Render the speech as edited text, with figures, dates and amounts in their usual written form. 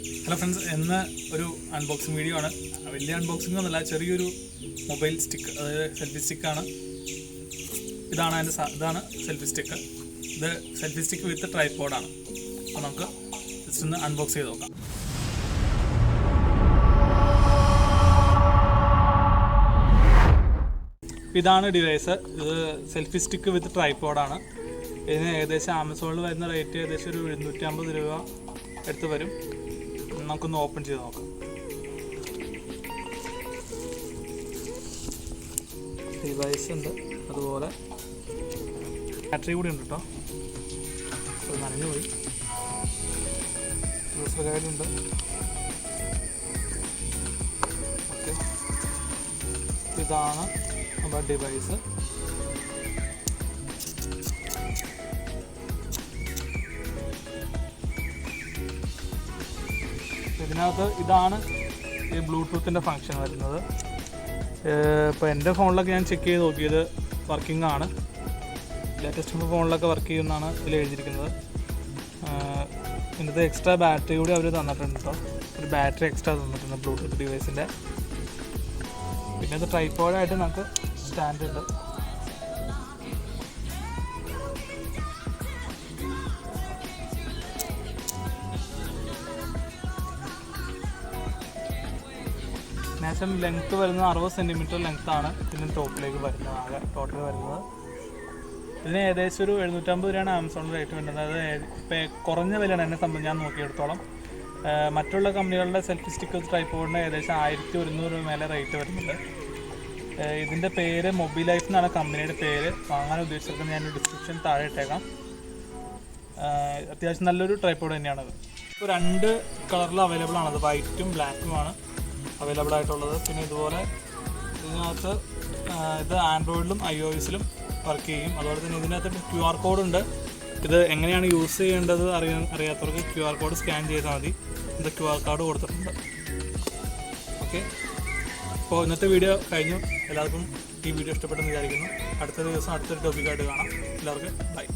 Hello friends, ഇന്ന് ഒരു unboxing video ആണ്. വലിയ അൺബോക്സിംഗ് ഒന്നുമല്ല, ചെറിയൊരു മൊബൈൽ സ്റ്റിക്ക്, അതായത് സെൽഫി സ്റ്റിക്കാണ്. ഇതാണ് സെൽഫി സ്റ്റിക്ക്. ഇത് സെൽഫി സ്റ്റിക്ക് വിത്ത് ട്രൈപോഡാണ്. അപ്പോൾ നമുക്ക് ജസ്റ്റ് ഒന്ന് അൺബോക്സ് ചെയ്ത് നോക്കാം. ഇതാണ് ഡിവൈസ്. ഇത് സെൽഫി സ്റ്റിക്ക് വിത്ത് ട്രൈപോഡാണ്. ഇതിന് ഏകദേശം ആമസോണിൽ വരുന്ന റേറ്റ് ഏകദേശം ഒരു 750 രൂപ എടുത്ത് വരും. നമുക്കൊന്ന് ഓപ്പൺ ചെയ്ത് നോക്കാം. ഡിവൈസ് ഉണ്ട്, അതുപോലെ ബാറ്ററി കൂടി ഉണ്ട് കേട്ടോ. അത് നനഞ്ഞു പോയി. യൂസർ ഗൈഡുണ്ട്. ഓക്കെ, ഇതാണ് നമ്മുടെ ഡിവൈസ്. ഇതിനകത്ത് ഇതാണ് ഈ ബ്ലൂടൂത്തിൻ്റെ ഫങ്ഷൻ വരുന്നത്. ഇപ്പോൾ എൻ്റെ ഫോണിലൊക്കെ ഞാൻ ചെക്ക് ചെയ്ത് നോക്കിയത് വർക്കിംഗ് ആണ്. ലേറ്റസ്റ്റ് ഫോണിലൊക്കെ വർക്ക് ചെയ്യുമെന്നാണ് ഇതിൽ എഴുതിയിരിക്കുന്നത്. ഇതിൻ്റെ എക്സ്ട്രാ ബാറ്ററി കൂടി അവർ തന്നിട്ടുണ്ട് കേട്ടോ. ഒരു ബാറ്ററി എക്സ്ട്രാ തന്നിട്ടുണ്ട് ബ്ലൂടൂത്ത് ഡിവൈസിൻ്റെ. പിന്നെ ഇത് ട്രൈപോഡായിട്ട് നമുക്ക് സ്റ്റാൻഡ് ഉണ്ട്. ഏകദേശം ലെങ്ത്ത് വരുന്നത് 60 സെൻറ്റിമീറ്റർ ലെങ്ത്താണ് ഇതിന് ടോപ്പിലേക്ക് വരുന്നത്. ആകെ ടോട്ടൽ വരുന്നത് ഇതിന് ഏകദേശം ഒരു 750 രൂപയാണ് ആമസോണിൽ റേറ്റ് വരുന്നത്. അതായത് ഇപ്പോൾ കുറഞ്ഞ വിലയാണ് എന്നെ സംബന്ധിച്ച് ഞാൻ നോക്കിയെടുത്തോളം. മറ്റുള്ള കമ്പനികളുടെ സെൽഫി സ്റ്റിക്ക് ട്രൈപോഡിന് ഏകദേശം 1100 രൂപ മേലെ റേറ്റ് വരുന്നുണ്ട്. ഇതിൻ്റെ പേര് മൊബിലൈഫ് എന്നാണ് കമ്പനിയുടെ പേര്. വാങ്ങാൻ ഉദ്ദേശിച്ചിരിക്കുന്നത് ഞാൻ ഡിസ്ക്രിപ്ഷൻ താഴെ ഇട്ടേക്കാം. അത്യാവശ്യം നല്ലൊരു ട്രൈപോഡ് തന്നെയാണത്. ഇപ്പോൾ 2 കളറിൽ അവൈലബിൾ ആണത്, വൈറ്റും ബ്ലാക്കുമാണ് അവൈലബിൾ ആയിട്ടുള്ളത്. പിന്നെ ഇതുപോലെ ഇതിനകത്ത് ഇത് ആൻഡ്രോയിഡിലും iOS-ലും വർക്ക് ചെയ്യും. അതുപോലെ തന്നെ ഇതിനകത്ത് QR കോഡുണ്ട്. ഇത് എങ്ങനെയാണ് യൂസ് ചെയ്യേണ്ടത് അറിയാത്തവർക്ക് QR കോഡ് സ്കാൻ ചെയ്താൽ മതി. ഇത് QR കോഡ് കൊടുത്തിട്ടുണ്ട്. ഓക്കെ, അപ്പോൾ ഇന്നത്തെ വീഡിയോ കഴിഞ്ഞു. എല്ലാവർക്കും ഈ വീഡിയോ ഇഷ്ടപ്പെട്ടെന്ന് വിചാരിക്കുന്നു. അടുത്ത ദിവസം അടുത്തൊരു ടോപ്പിക്കായിട്ട് കാണാം. എല്ലാവർക്കും ബൈ.